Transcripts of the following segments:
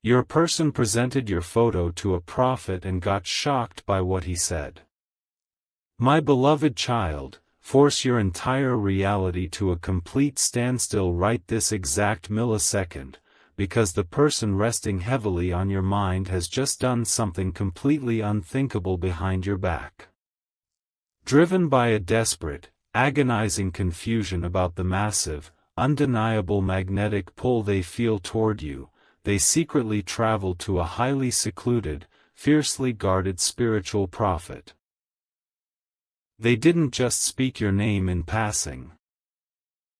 Your person presented your photo to a prophet and got shocked by what he said. My beloved child, force your entire reality to a complete standstill right this exact millisecond, because the person resting heavily on your mind has just done something completely unthinkable behind your back. Driven by a desperate, agonizing confusion about the massive, undeniable magnetic pull they feel toward you, they secretly travel to a highly secluded, fiercely guarded spiritual prophet. They didn't just speak your name in passing.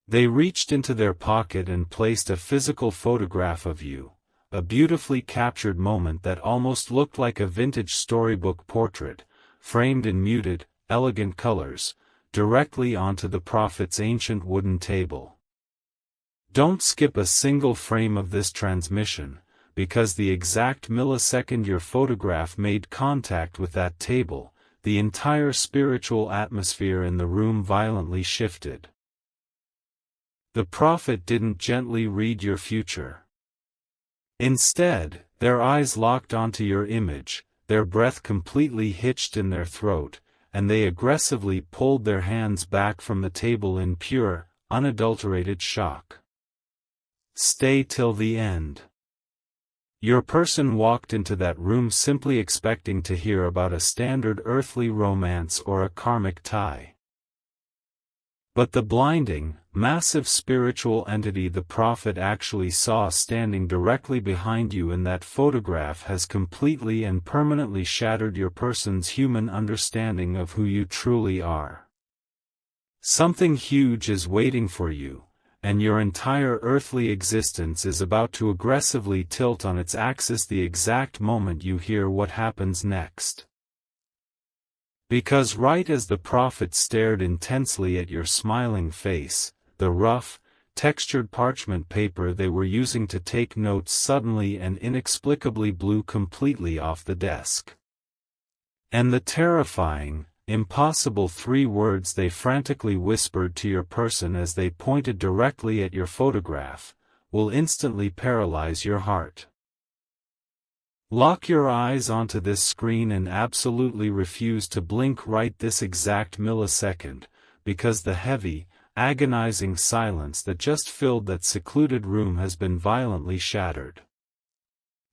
They reached into their pocket and placed a physical photograph of you, a beautifully captured moment that almost looked like a vintage storybook portrait, framed in muted, elegant colors, directly onto the prophet's ancient wooden table. Don't skip a single frame of this transmission, because the exact millisecond your photograph made contact with that table, the entire spiritual atmosphere in the room violently shifted. The prophet didn't gently read your future. Instead, their eyes locked onto your image, their breath completely hitched in their throat, and they aggressively pulled their hands back from the table in pure, unadulterated shock. Stay till the end. Your person walked into that room simply expecting to hear about a standard earthly romance or a karmic tie. But the blinding, massive spiritual entity the prophet actually saw standing directly behind you in that photograph has completely and permanently shattered your person's human understanding of who you truly are. Something huge is waiting for you, and your entire earthly existence is about to aggressively tilt on its axis the exact moment you hear what happens next. Because right as the prophet stared intensely at your smiling face, the rough, textured parchment paper they were using to take notes suddenly and inexplicably blew completely off the desk. And the terrifying, impossible 3 words they frantically whispered to your person as they pointed directly at your photograph, will instantly paralyze your heart. Lock your eyes onto this screen and absolutely refuse to blink right this exact millisecond, because the heavy, agonizing silence that just filled that secluded room has been violently shattered.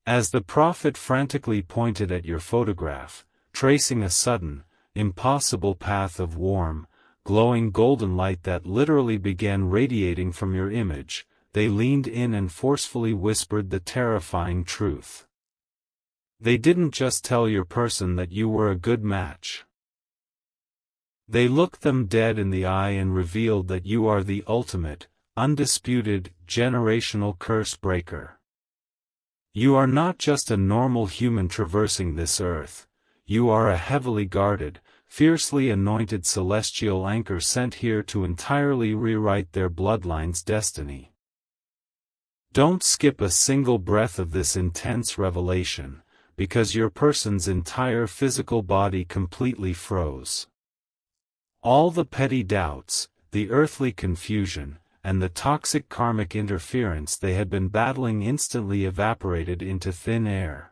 As the prophet frantically pointed at your photograph, tracing a sudden, impossible path of warm, glowing golden light that literally began radiating from your image, they leaned in and forcefully whispered the terrifying truth. They didn't just tell your person that you were a good match. They looked them dead in the eye and revealed that you are the ultimate, undisputed, generational curse breaker. You are not just a normal human traversing this earth, you are a heavily guarded, fiercely anointed celestial anchor sent here to entirely rewrite their bloodline's destiny. Don't skip a single breath of this intense revelation, because your person's entire physical body completely froze. All the petty doubts, the earthly confusion, and the toxic karmic interference they had been battling instantly evaporated into thin air.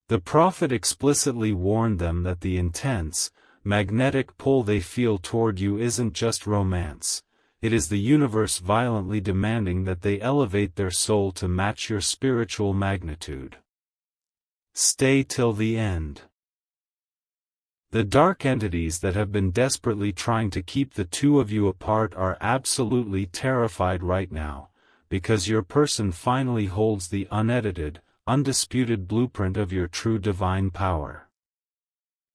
The prophet explicitly warned them that the intense, magnetic pull they feel toward you isn't just romance, it is the universe violently demanding that they elevate their soul to match your spiritual magnitude. Stay till the end. The dark entities that have been desperately trying to keep the two of you apart are absolutely terrified right now, because your person finally holds the unedited, undisputed blueprint of your true divine power.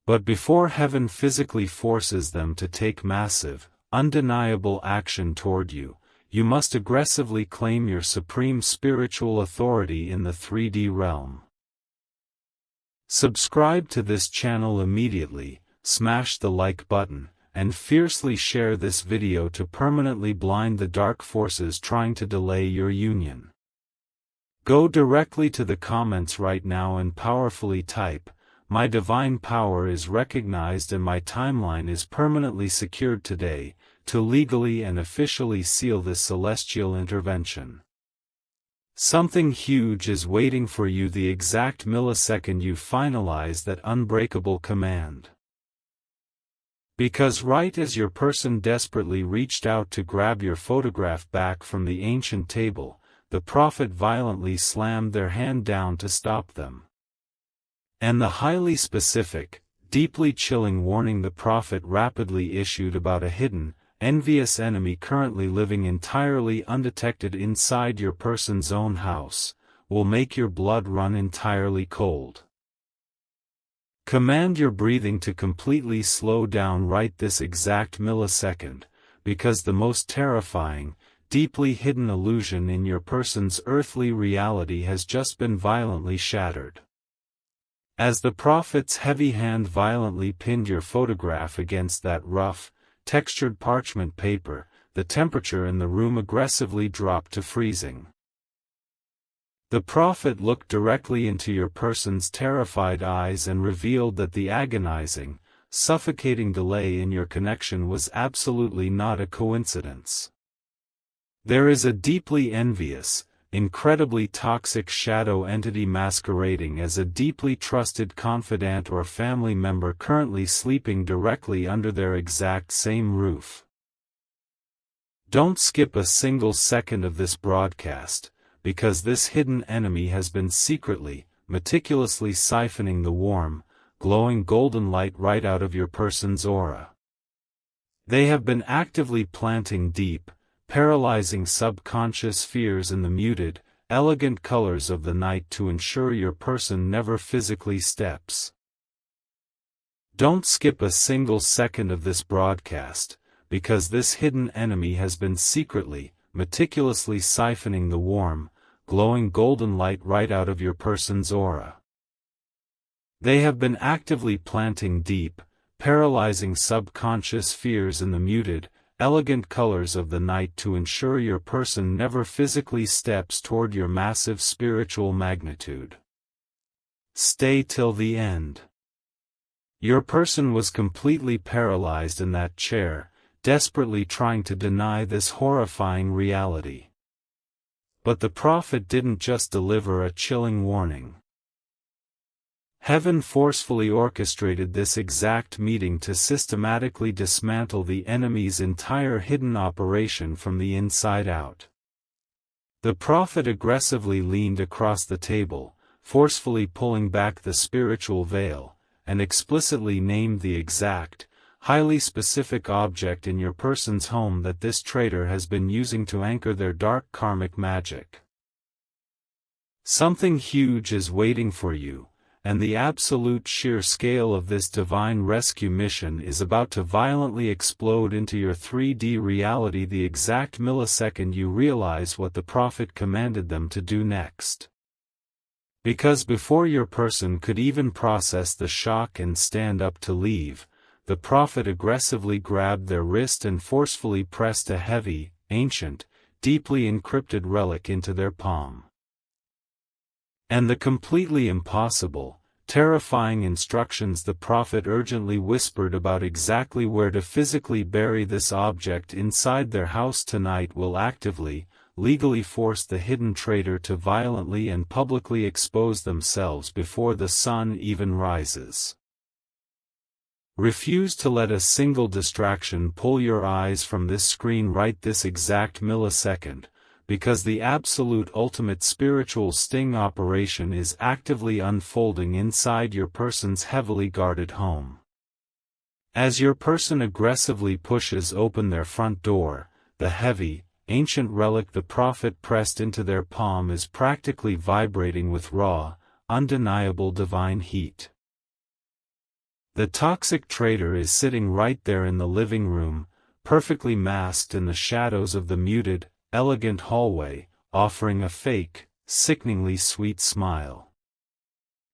But before heaven physically forces them to take massive, undeniable action toward you, you must aggressively claim your supreme spiritual authority in the 3D realm. Subscribe to this channel immediately, smash the like button, and fiercely share this video to permanently blind the dark forces trying to delay your union. Go directly to the comments right now and powerfully type, "My divine power is recognized and my timeline is permanently secured today," to legally and officially seal this celestial intervention. Something huge is waiting for you the exact millisecond you finalize that unbreakable command. Because right as your person desperately reached out to grab your photograph back from the ancient table, the prophet violently slammed their hand down to stop them. And the highly specific, deeply chilling warning the prophet rapidly issued about a hidden, envious enemy currently living entirely undetected inside your person's own house, will make your blood run entirely cold. Command your breathing to completely slow down right this exact millisecond, because the most terrifying, deeply hidden illusion in your person's earthly reality has just been violently shattered. As the prophet's heavy hand violently pinned your photograph against that rough, textured parchment paper, the temperature in the room aggressively dropped to freezing. The prophet looked directly into your person's terrified eyes and revealed that the agonizing, suffocating delay in your connection was absolutely not a coincidence. There is a deeply envious, incredibly toxic shadow entity masquerading as a deeply trusted confidant or family member currently sleeping directly under their exact same roof. Don't skip a single second of this broadcast, because this hidden enemy has been secretly, meticulously siphoning the warm, glowing golden light right out of your person's aura. They have been actively planting deep, paralyzing subconscious fears in the muted, elegant colors of the night to ensure your person never physically steps. Don't skip a single second of this broadcast, because this hidden enemy has been secretly, meticulously siphoning the warm, glowing golden light right out of your person's aura. They have been actively planting deep, paralyzing subconscious fears in the muted, elegant colors of the night to ensure your person never physically steps toward your massive spiritual magnitude. Stay till the end. Your person was completely paralyzed in that chair, desperately trying to deny this horrifying reality. But the prophet didn't just deliver a chilling warning. Heaven forcefully orchestrated this exact meeting to systematically dismantle the enemy's entire hidden operation from the inside out. The prophet aggressively leaned across the table, forcefully pulling back the spiritual veil, and explicitly named the exact, highly specific object in your person's home that this traitor has been using to anchor their dark karmic magic. Something huge is waiting for you, and the absolute sheer scale of this divine rescue mission is about to violently explode into your 3D reality the exact millisecond you realize what the prophet commanded them to do next. Because before your person could even process the shock and stand up to leave, the prophet aggressively grabbed their wrist and forcefully pressed a heavy, ancient, deeply encrypted relic into their palm. And the completely impossible, terrifying instructions the prophet urgently whispered about exactly where to physically bury this object inside their house tonight will actively, legally force the hidden traitor to violently and publicly expose themselves before the sun even rises. Refuse to let a single distraction pull your eyes from this screen right this exact millisecond, because the absolute ultimate spiritual sting operation is actively unfolding inside your person's heavily guarded home. As your person aggressively pushes open their front door, the heavy, ancient relic the prophet pressed into their palm is practically vibrating with raw, undeniable divine heat. The toxic traitor is sitting right there in the living room, perfectly masked in the shadows of the muted, elegant hallway, offering a fake, sickeningly sweet smile.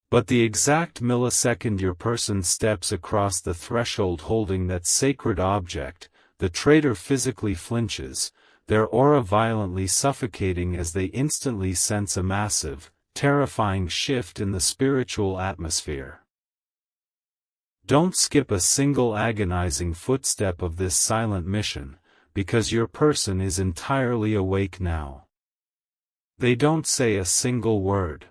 But the exact millisecond your person steps across the threshold holding that sacred object, the traitor physically flinches, their aura violently suffocating as they instantly sense a massive, terrifying shift in the spiritual atmosphere. Don't skip a single agonizing footstep of this silent mission, because your person is entirely awake now. They don't say a single word.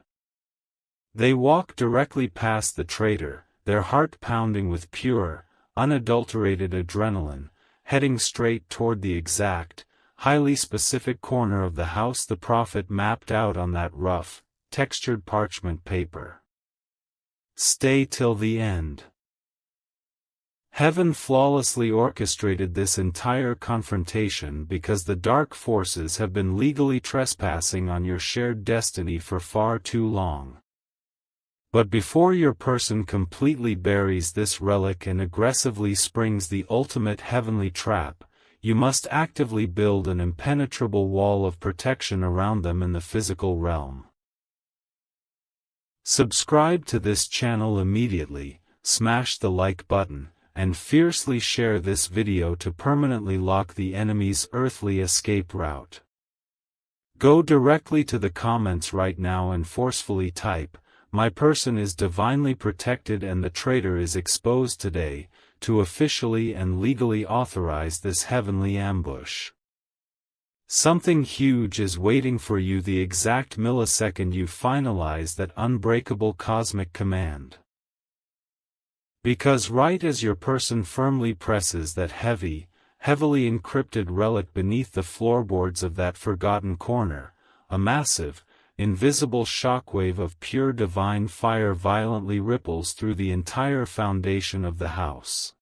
They walk directly past the traitor, their heart pounding with pure, unadulterated adrenaline, heading straight toward the exact, highly specific corner of the house the prophet mapped out on that rough, textured parchment paper. Stay till the end. Heaven flawlessly orchestrated this entire confrontation because the dark forces have been legally trespassing on your shared destiny for far too long. But before your person completely buries this relic and aggressively springs the ultimate heavenly trap, you must actively build an impenetrable wall of protection around them in the physical realm. Subscribe to this channel immediately, smash the like button, and fiercely share this video to permanently lock the enemy's earthly escape route. Go directly to the comments right now and forcefully type, "My person is divinely protected and the traitor is exposed today," to officially and legally authorize this heavenly ambush. Something huge is waiting for you the exact millisecond you finalize that unbreakable cosmic command. Because right as your person firmly presses that heavily encrypted relic beneath the floorboards of that forgotten corner, a massive, invisible shockwave of pure divine fire violently ripples through the entire foundation of the house.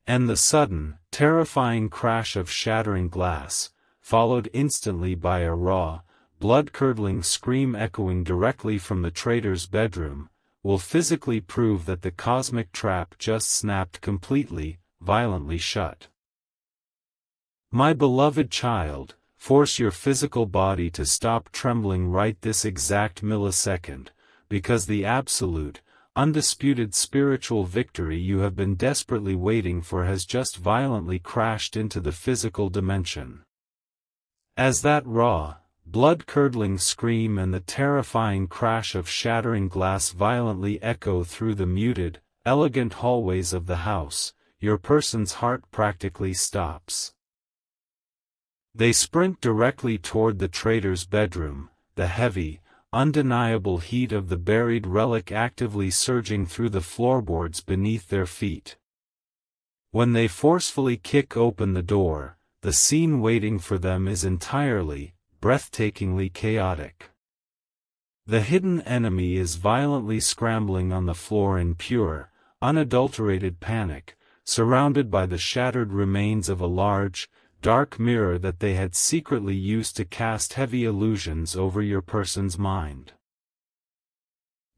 And the sudden, terrifying crash of shattering glass, followed instantly by a raw, blood-curdling scream echoing directly from the traitor's bedroom, will physically prove that the cosmic trap just snapped completely, violently shut. My beloved child, force your physical body to stop trembling right this exact millisecond, because the absolute, undisputed spiritual victory you have been desperately waiting for has just violently crashed into the physical dimension. As that raw, blood-curdling scream and the terrifying crash of shattering glass violently echo through the muted, elegant hallways of the house, your person's heart practically stops. They sprint directly toward the traitor's bedroom, the heavy, undeniable heat of the buried relic actively surging through the floorboards beneath their feet. When they forcefully kick open the door, the scene waiting for them is entirely, breathtakingly chaotic. The hidden enemy is violently scrambling on the floor in pure, unadulterated panic, surrounded by the shattered remains of a large, dark mirror that they had secretly used to cast heavy illusions over your person's mind.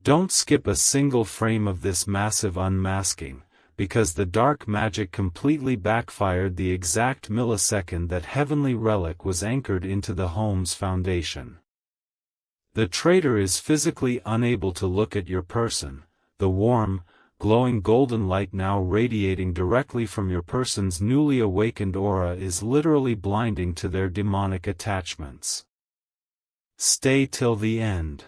Don't skip a single frame of this massive unmasking, because the dark magic completely backfired the exact millisecond that heavenly relic was anchored into the home's foundation. The traitor is physically unable to look at your person, the warm, glowing golden light now radiating directly from your person's newly awakened aura is literally blinding to their demonic attachments. Stay till the end.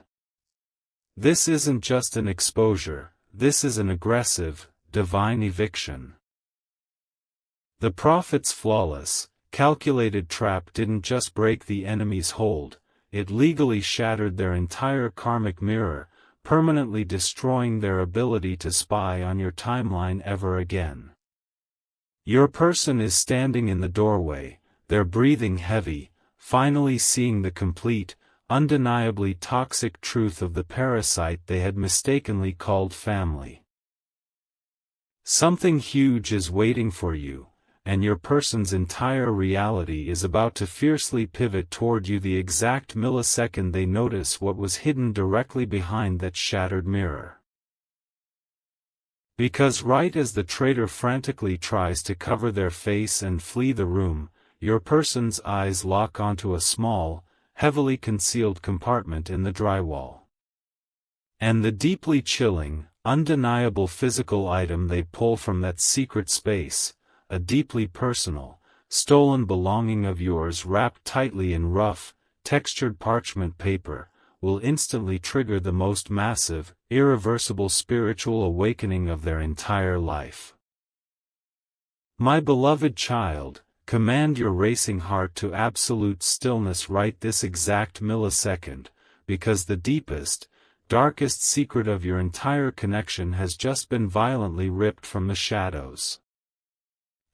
This isn't just an exposure, this is an aggressive, divine eviction. The prophet's flawless, calculated trap didn't just break the enemy's hold, it legally shattered their entire karmic mirror, permanently destroying their ability to spy on your timeline ever again. Your person is standing in the doorway, their breathing heavy, finally seeing the complete, undeniably toxic truth of the parasite they had mistakenly called family. Something huge is waiting for you, and your person's entire reality is about to fiercely pivot toward you the exact millisecond they notice what was hidden directly behind that shattered mirror. Because right as the traitor frantically tries to cover their face and flee the room, your person's eyes lock onto a small, heavily concealed compartment in the drywall. And the deeply chilling, undeniable physical item they pull from that secret space, a deeply personal, stolen belonging of yours wrapped tightly in rough, textured parchment paper, will instantly trigger the most massive, irreversible spiritual awakening of their entire life. My beloved child, command your racing heart to absolute stillness right this exact millisecond, because the deepest, darkest secret of your entire connection has just been violently ripped from the shadows.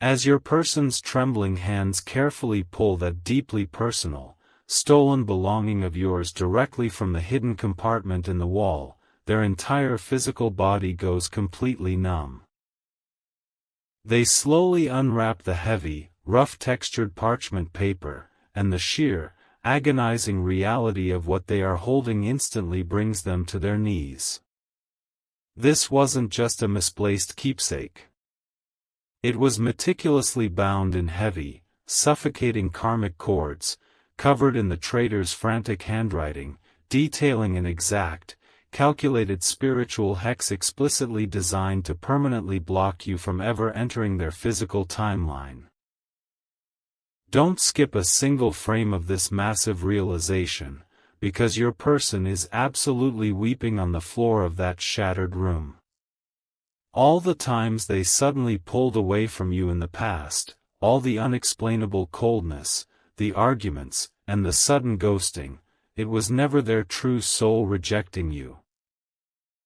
As your person's trembling hands carefully pull that deeply personal, stolen belonging of yours directly from the hidden compartment in the wall, their entire physical body goes completely numb. They slowly unwrap the heavy, rough-textured parchment paper, and the sheer, agonizing reality of what they are holding instantly brings them to their knees. This wasn't just a misplaced keepsake. It was meticulously bound in heavy, suffocating karmic cords, covered in the traitor's frantic handwriting, detailing an exact, calculated spiritual hex explicitly designed to permanently block you from ever entering their physical timeline. Don't skip a single frame of this massive realization, because your person is absolutely weeping on the floor of that shattered room. All the times they suddenly pulled away from you in the past, all the unexplainable coldness, the arguments, and the sudden ghosting, it was never their true soul rejecting you.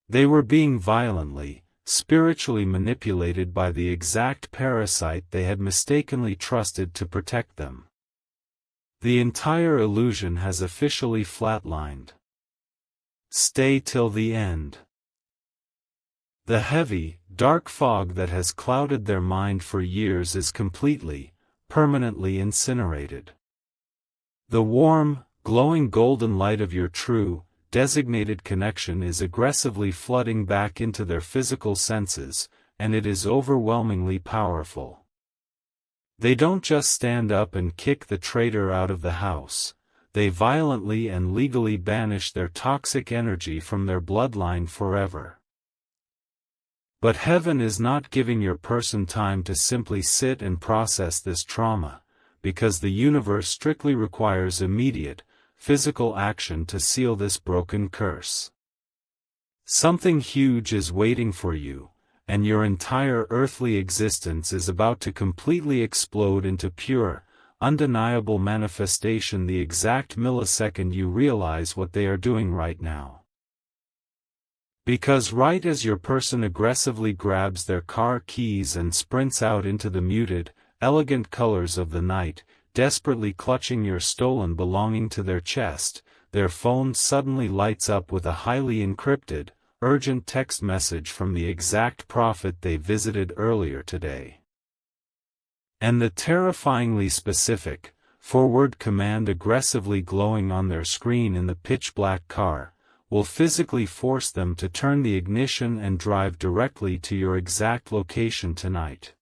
They were being violently, spiritually manipulated by the exact parasite they had mistakenly trusted to protect them. The entire illusion has officially flatlined. Stay till the end. The heavy, dark fog that has clouded their mind for years is completely, permanently incinerated. The warm, glowing golden light of your true, designated connection is aggressively flooding back into their physical senses, and it is overwhelmingly powerful. They don't just stand up and kick the traitor out of the house, they violently and legally banish their toxic energy from their bloodline forever. But heaven is not giving your person time to simply sit and process this trauma, because the universe strictly requires immediate, physical action to seal this broken curse. Something huge is waiting for you, and your entire earthly existence is about to completely explode into pure, undeniable manifestation the exact millisecond you realize what they are doing right now. Because right as your person aggressively grabs their car keys and sprints out into the muted, elegant colors of the night, desperately clutching your stolen belonging to their chest, their phone suddenly lights up with a highly encrypted, urgent text message from the exact prophet they visited earlier today. And the terrifyingly specific, forward command aggressively glowing on their screen in the pitch-black car, will physically force them to turn the ignition and drive directly to your exact location tonight.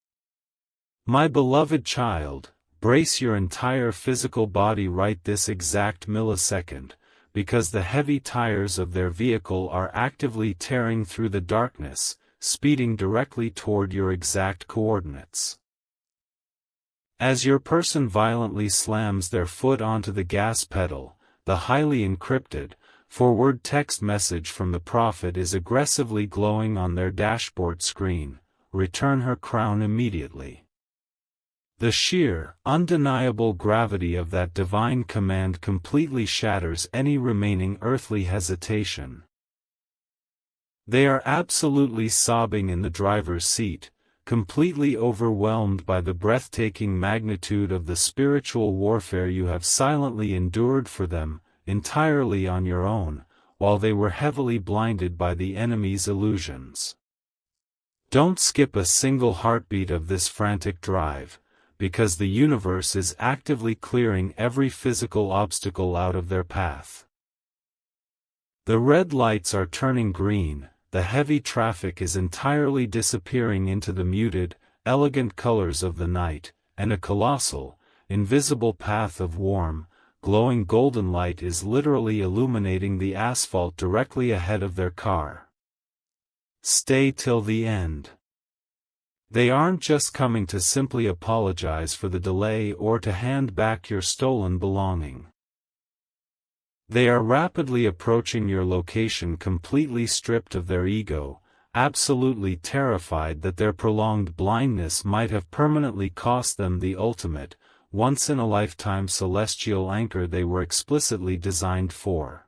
My beloved child, brace your entire physical body right this exact millisecond, because the heavy tires of their vehicle are actively tearing through the darkness, speeding directly toward your exact coordinates. As your person violently slams their foot onto the gas pedal, the highly encrypted, forward text message from the prophet is aggressively glowing on their dashboard screen, return her crown immediately. The sheer, undeniable gravity of that divine command completely shatters any remaining earthly hesitation. They are absolutely sobbing in the driver's seat, completely overwhelmed by the breathtaking magnitude of the spiritual warfare you have silently endured for them, entirely on your own, while they were heavily blinded by the enemy's illusions. Don't skip a single heartbeat of this frantic drive, because the universe is actively clearing every physical obstacle out of their path. The red lights are turning green, the heavy traffic is entirely disappearing into the muted, elegant colors of the night, and a colossal, invisible path of warm, glowing golden light is literally illuminating the asphalt directly ahead of their car. Stay till the end. They aren't just coming to simply apologize for the delay or to hand back your stolen belonging. They are rapidly approaching your location completely stripped of their ego, absolutely terrified that their prolonged blindness might have permanently cost them the ultimate, once-in-a-lifetime celestial anchor they were explicitly designed for.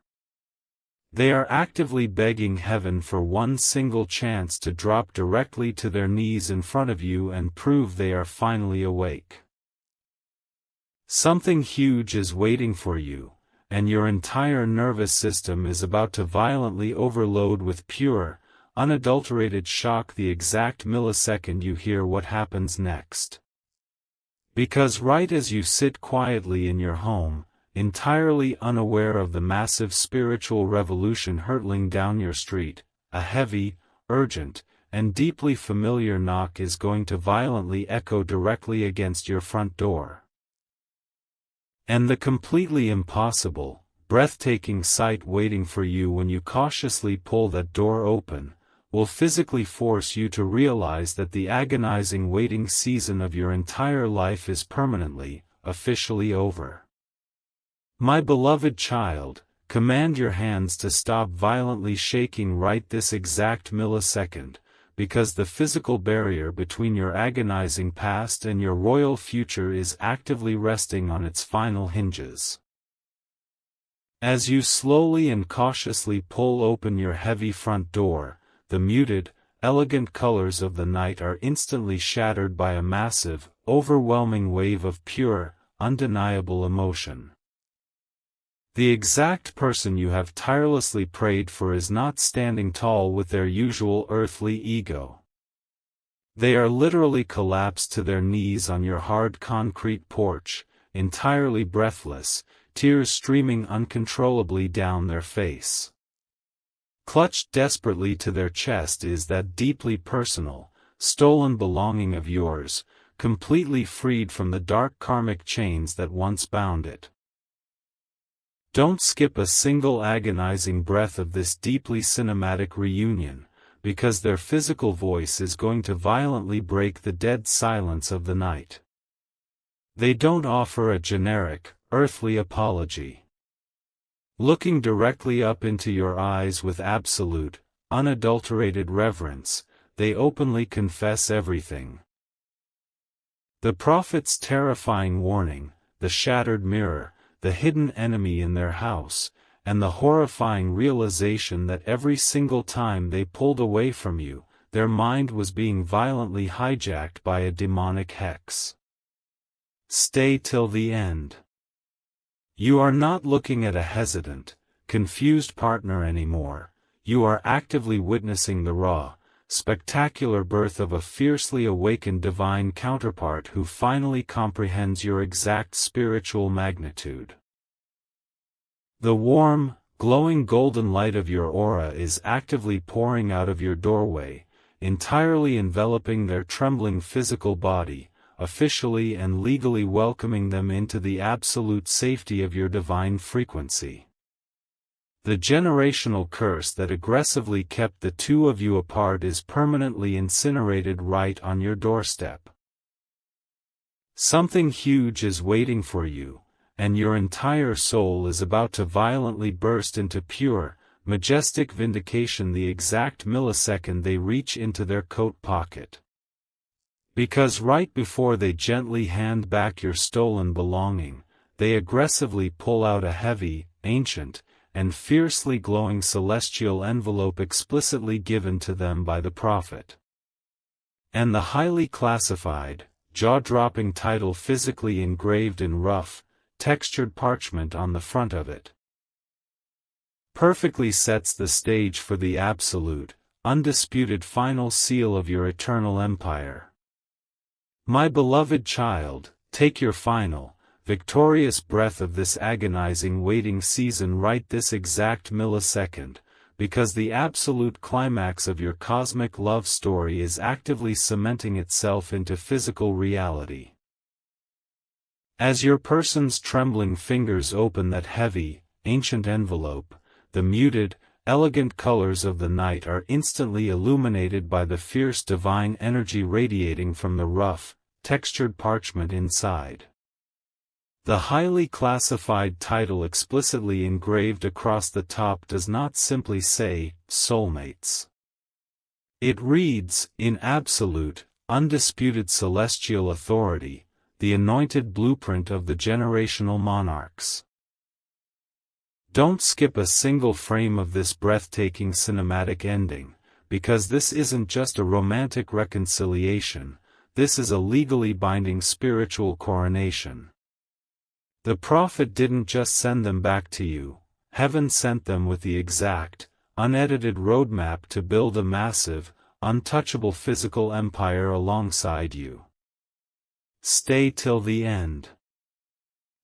They are actively begging heaven for one single chance to drop directly to their knees in front of you and prove they are finally awake. Something huge is waiting for you, and your entire nervous system is about to violently overload with pure, unadulterated shock the exact millisecond you hear what happens next. Because right as you sit quietly in your home, entirely unaware of the massive spiritual revolution hurtling down your street, a heavy, urgent, and deeply familiar knock is going to violently echo directly against your front door. And the completely impossible, breathtaking sight waiting for you when you cautiously pull that door open, will physically force you to realize that the agonizing waiting season of your entire life is permanently, officially over. My beloved child, command your hands to stop violently shaking right this exact millisecond, because the physical barrier between your agonizing past and your royal future is actively resting on its final hinges. As you slowly and cautiously pull open your heavy front door, the muted, elegant colors of the night are instantly shattered by a massive, overwhelming wave of pure, undeniable emotion. The exact person you have tirelessly prayed for is not standing tall with their usual earthly ego. They are literally collapsed to their knees on your hard concrete porch, entirely breathless, tears streaming uncontrollably down their face. Clutched desperately to their chest is that deeply personal, stolen belonging of yours, completely freed from the dark karmic chains that once bound it. Don't skip a single agonizing breath of this deeply cinematic reunion, because their physical voice is going to violently break the dead silence of the night. They don't offer a generic, earthly apology. Looking directly up into your eyes with absolute, unadulterated reverence, they openly confess everything. The prophet's terrifying warning, the shattered mirror, the hidden enemy in their house, and the horrifying realization that every single time they pulled away from you, their mind was being violently hijacked by a demonic hex. Stay till the end. You are not looking at a hesitant, confused partner anymore, you are actively witnessing the raw, spectacular birth of a fiercely awakened divine counterpart who finally comprehends your exact spiritual magnitude. The warm, glowing golden light of your aura is actively pouring out of your doorway, entirely enveloping their trembling physical body, officially and legally welcoming them into the absolute safety of your divine frequency. The generational curse that aggressively kept the two of you apart is permanently incinerated right on your doorstep. Something huge is waiting for you, and your entire soul is about to violently burst into pure, majestic vindication the exact millisecond they reach into their coat pocket. Because right before they gently hand back your stolen belonging, they aggressively pull out a heavy, ancient, and fiercely glowing celestial envelope explicitly given to them by the prophet. And the highly classified, jaw-dropping title physically engraved in rough, textured parchment on the front of it perfectly sets the stage for the absolute, undisputed final seal of your eternal empire. My beloved child, take your final, victorious breath of this agonizing waiting season right this exact millisecond, because the absolute climax of your cosmic love story is actively cementing itself into physical reality. As your person's trembling fingers open that heavy, ancient envelope, the muted, elegant colors of the night are instantly illuminated by the fierce divine energy radiating from the rough, textured parchment inside. The highly classified title explicitly engraved across the top does not simply say, soulmates. It reads, in absolute, undisputed celestial authority, the anointed blueprint of the generational monarchs. Don't skip a single frame of this breathtaking cinematic ending, because this isn't just a romantic reconciliation, this is a legally binding spiritual coronation. The prophet didn't just send them back to you, heaven sent them with the exact, unedited roadmap to build a massive, untouchable physical empire alongside you. Stay till the end.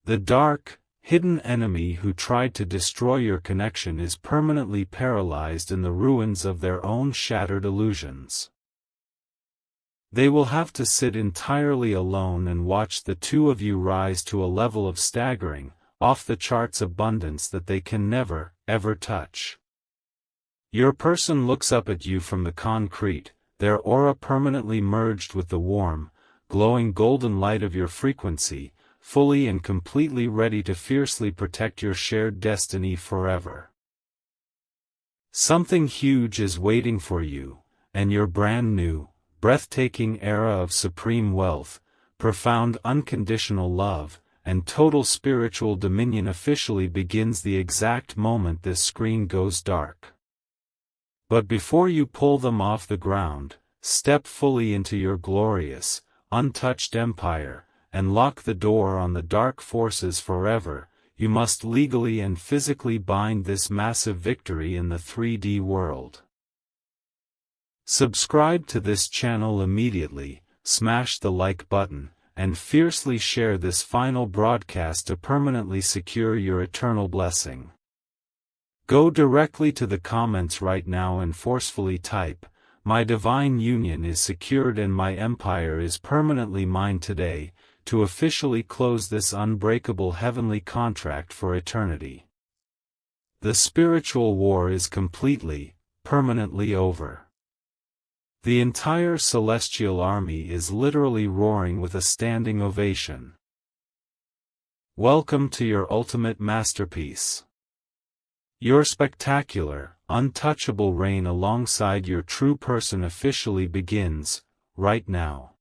The dark, hidden enemy who tried to destroy your connection is permanently paralyzed in the ruins of their own shattered illusions. They will have to sit entirely alone and watch the two of you rise to a level of staggering, off-the-charts abundance that they can never, ever touch. Your person looks up at you from the concrete, their aura permanently merged with the warm, glowing golden light of your frequency, fully and completely ready to fiercely protect your shared destiny forever. Something huge is waiting for you, and your brand new, breathtaking era of supreme wealth, profound unconditional love, and total spiritual dominion officially begins the exact moment this screen goes dark. But before you pull them off the ground, step fully into your glorious, untouched empire, and lock the door on the dark forces forever, you must legally and physically bind this massive victory in the 3D world. Subscribe to this channel immediately, smash the like button, and fiercely share this final broadcast to permanently secure your eternal blessing. Go directly to the comments right now and forcefully type, "My divine union is secured and my empire is permanently mine today," to officially close this unbreakable heavenly contract for eternity. The spiritual war is completely, permanently over. The entire celestial army is literally roaring with a standing ovation. Welcome to your ultimate masterpiece. Your spectacular, untouchable reign alongside your true person officially begins, right now.